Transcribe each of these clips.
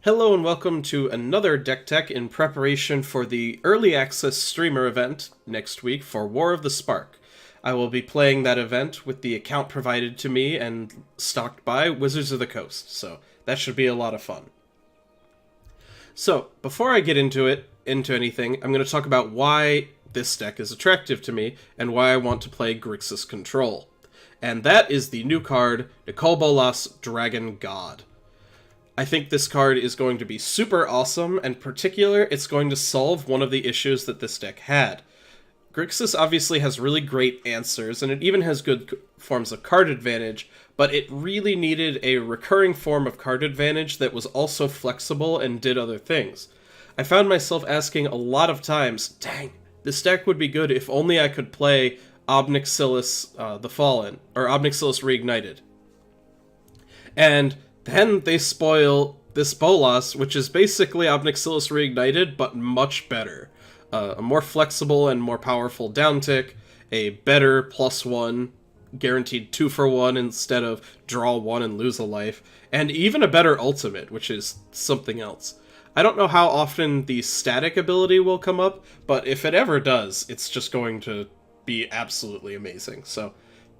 Hello and welcome to another Deck Tech in preparation for the Early Access Streamer event next week for War of the Spark. I will be playing that event with the account provided to me and stocked by Wizards of the Coast, so that should be a lot of fun. So, before I get into anything, I'm going to talk about why this deck is attractive to me and why I want to play Grixis Control. And that is the new card, Ballast Dragon God. I think this card is going to be super awesome, and in particular, it's going to solve one of the issues that this deck had. Grixis obviously has really great answers, and it even has good forms of card advantage, but it really needed a recurring form of card advantage that was also flexible and did other things. I found myself asking a lot of times, dang, this deck would be good if only I could play Obnixilis the Fallen, or Obnixilis Reignited. And then they spoil this Bolas, which is basically Obnixilis Reignited, but much better. A more flexible and more powerful down tick, a better +1, guaranteed 2 for 1 instead of draw 1 and lose a life, and even a better ultimate, which is something else. I don't know how often the static ability will come up, but if it ever does, it's just going to be absolutely amazing. So,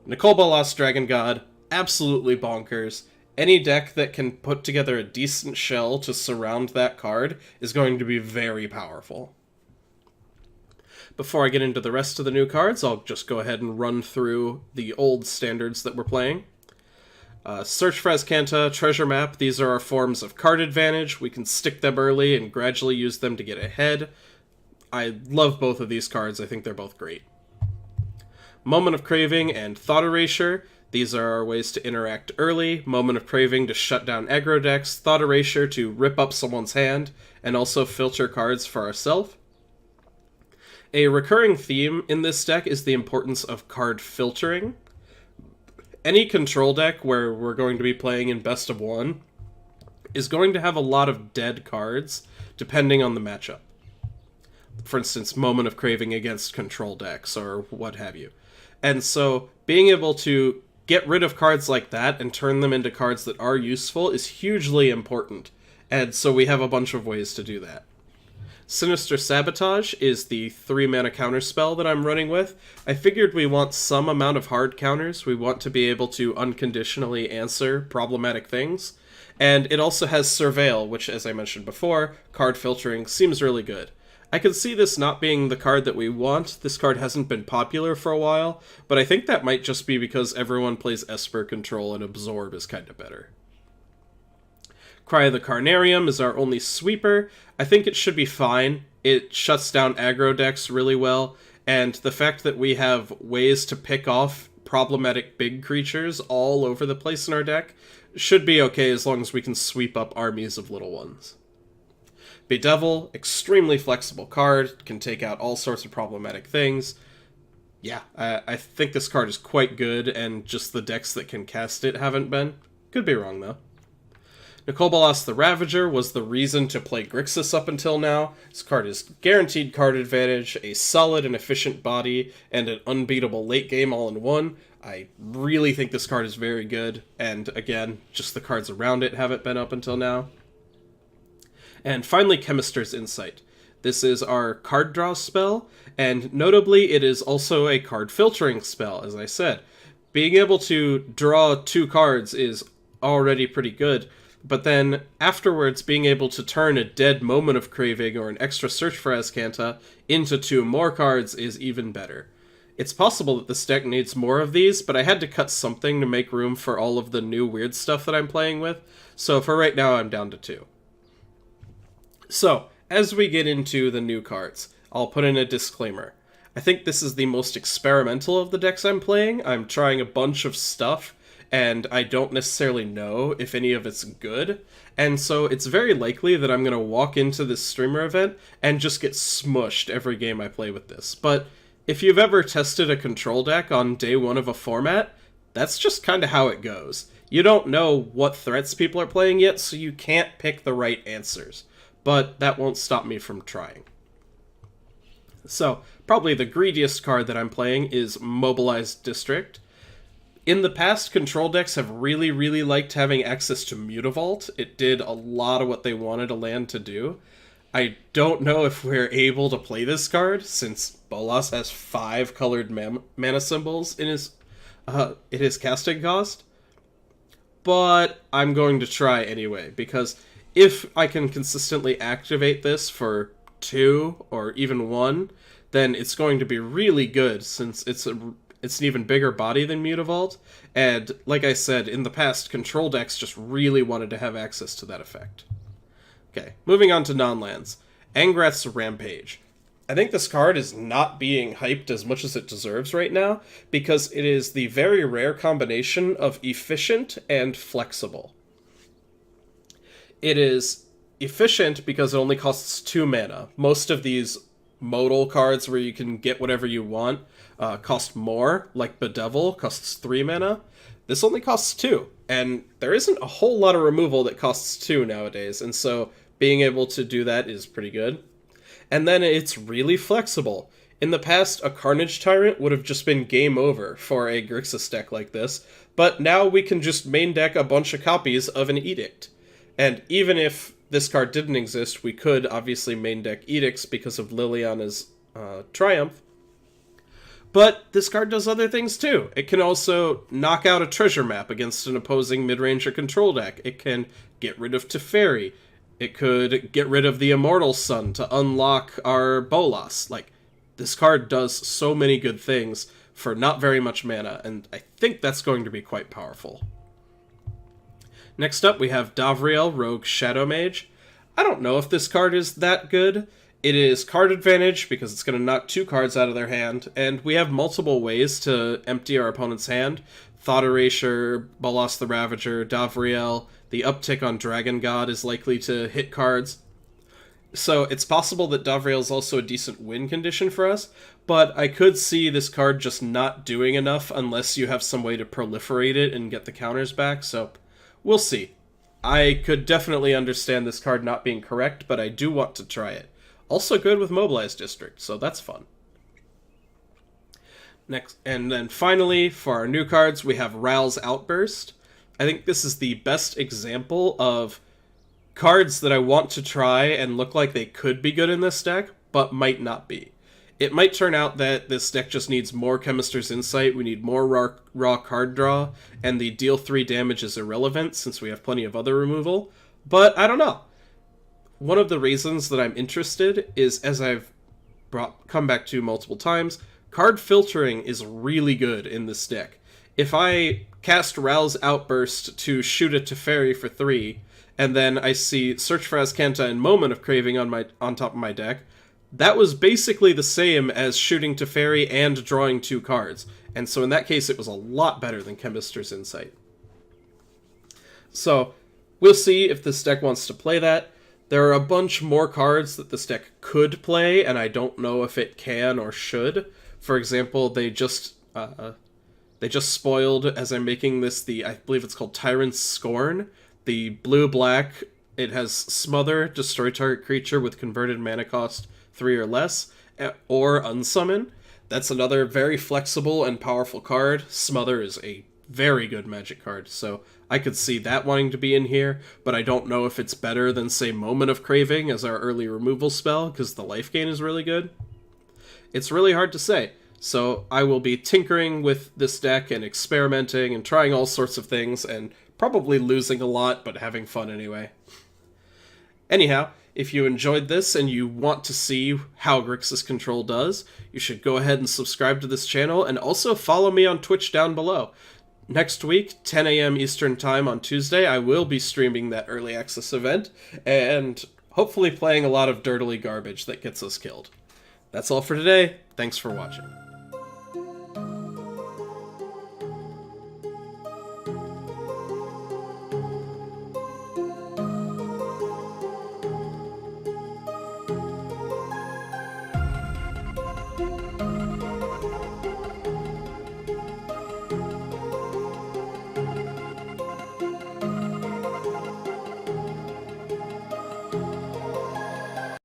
Ballast Dragon God, absolutely bonkers. Any deck that can put together a decent shell to surround that card is going to be very powerful. Before I get into the rest of the new cards, I'll just go ahead and run through the old standards that we're playing. Search for Azcanta, Treasure Map, these are our forms of card advantage. We can stick them early and gradually use them to get ahead. I love both of these cards, I think they're both great. Moment of Craving and Thought Erasure. These are our ways to interact early. Moment of Craving to shut down aggro decks. Thought Erasure to rip up someone's hand, and also filter cards for ourselves. A recurring theme in this deck is the importance of card filtering. Any control deck where we're going to be playing in best of one is going to have a lot of dead cards, depending on the matchup. For instance, Moment of Craving against control decks, or what have you. And so, being able to get rid of cards like that and turn them into cards that are useful is hugely important, and so we have a bunch of ways to do that. Sinister Sabotage is the 3-mana counterspell that I'm running with. I figured we want some amount of hard counters. We want to be able to unconditionally answer problematic things. And it also has Surveil, which, as I mentioned before, card filtering seems really good. I could see this not being the card that we want. This card hasn't been popular for a while, but I think that might just be because everyone plays Esper Control and Absorb is kind of better. Cry of the Carnarium is our only sweeper. I think it should be fine. It shuts down aggro decks really well, and the fact that we have ways to pick off problematic big creatures all over the place in our deck should be okay as long as we can sweep up armies of little ones. Bedevil, extremely flexible card, can take out all sorts of problematic things. Yeah, I think this card is quite good, and just the decks that can cast it haven't been. Could be wrong, though. Bolas the Ravager was the reason to play Grixis up until now. This card is guaranteed card advantage, a solid and efficient body, and an unbeatable late game all in one. I really think this card is very good, and again, just the cards around it haven't been up until now. And finally, Chemister's Insight. This is our card draw spell, and notably it is also a card filtering spell, as I said. Being able to draw 2 cards is already pretty good, but then afterwards being able to turn a dead Moment of Craving or an extra Search for Azcanta into 2 more cards is even better. It's possible that this deck needs more of these, but I had to cut something to make room for all of the new weird stuff that I'm playing with, so for right now I'm down to 2. So, as we get into the new cards, I'll put in a disclaimer. I think this is the most experimental of the decks I'm playing. I'm trying a bunch of stuff, and I don't necessarily know if any of it's good, and so it's very likely that I'm going to walk into this streamer event and just get smushed every game I play with this. But if you've ever tested a control deck on day 1 of a format, that's just kind of how it goes. You don't know what threats people are playing yet, so you can't pick the right answers. But that won't stop me from trying. So, probably the greediest card that I'm playing is Mobilized District. In the past, control decks have really liked having access to Mutavault. It did a lot of what they wanted a land to do. I don't know if we're able to play this card, since Bolas has 5 colored mana symbols in his casting cost. But I'm going to try anyway, because if I can consistently activate this for 2 or even 1, then it's going to be really good, since it's an even bigger body than Mutavault, and like I said, in the past, control decks just really wanted to have access to that effect. Okay, moving on to non-lands. Angrath's Rampage. I think this card is not being hyped as much as it deserves right now, because it is the very rare combination of efficient and flexible. It is efficient because it only costs 2 mana. Most of these modal cards where you can get whatever you want cost more, like Bedevil costs 3 mana. This only costs 2, and there isn't a whole lot of removal that costs 2 nowadays, and so being able to do that is pretty good. And then it's really flexible. In the past, a Carnage Tyrant would have just been game over for a Grixis deck like this, but now we can just main deck a bunch of copies of an Edict. And even if this card didn't exist, we could obviously main deck Edicts because of Liliana's Triumph. But this card does other things too. It can also knock out a treasure map against an opposing mid-range or control deck. It can get rid of Teferi. It could get rid of the Immortal Sun to unlock our Bolas. Like, this card does so many good things for not very much mana, and I think that's going to be quite powerful. Next up, we have Davriel, Rogue Shadow Mage. I don't know if this card is that good. It is card advantage, because it's going to knock 2 cards out of their hand, and we have multiple ways to empty our opponent's hand. Thought Erasure, Bolas the Ravager, Davriel. The uptick on Dragon God is likely to hit cards. So it's possible that Davriel is also a decent win condition for us, but I could see this card just not doing enough unless you have some way to proliferate it and get the counters back, so we'll see. I could definitely understand this card not being correct, but I do want to try it. Also good with Mobilized District, so that's fun. Next, and then finally, for our new cards, we have railsoutburst. I think this is the best example of cards that I want to try and look like they could be good in this deck, but might not be. It might turn out that this deck just needs more Chemist's Insight, we need more raw card draw, and the deal 3 damage is irrelevant since we have plenty of other removal, but I don't know. One of the reasons that I'm interested is, as I've come back to multiple times, card filtering is really good in this deck. If I cast railsoutburst to shoot a Teferi for 3, and then I see Search for Azcanta and Moment of Craving on top of my deck, that was basically the same as shooting Teferi and drawing 2 cards, and so in that case it was a lot better than Chemist's Insight. So, we'll see if this deck wants to play that. There are a bunch more cards that this deck could play, and I don't know if it can or should. For example, they just spoiled, as I'm making this, I believe it's called Tyrant's Scorn. The blue-black, it has Smother, destroy target creature with converted mana cost 3 or less, or Unsummon. That's another very flexible and powerful card. Smother is a very good Magic card, so I could see that wanting to be in here, but I don't know if it's better than, say, Moment of Craving as our early removal spell, because the life gain is really good. It's really hard to say, so I will be tinkering with this deck and experimenting and trying all sorts of things, and probably losing a lot, but having fun anyway. Anyhow, if you enjoyed this and you want to see how Grixis Control does, you should go ahead and subscribe to this channel, and also follow me on Twitch down below. Next week, 10 a.m. Eastern Time on Tuesday, I will be streaming that early access event, and hopefully playing a lot of dirtily garbage that gets us killed. That's all for today. Thanks for watching.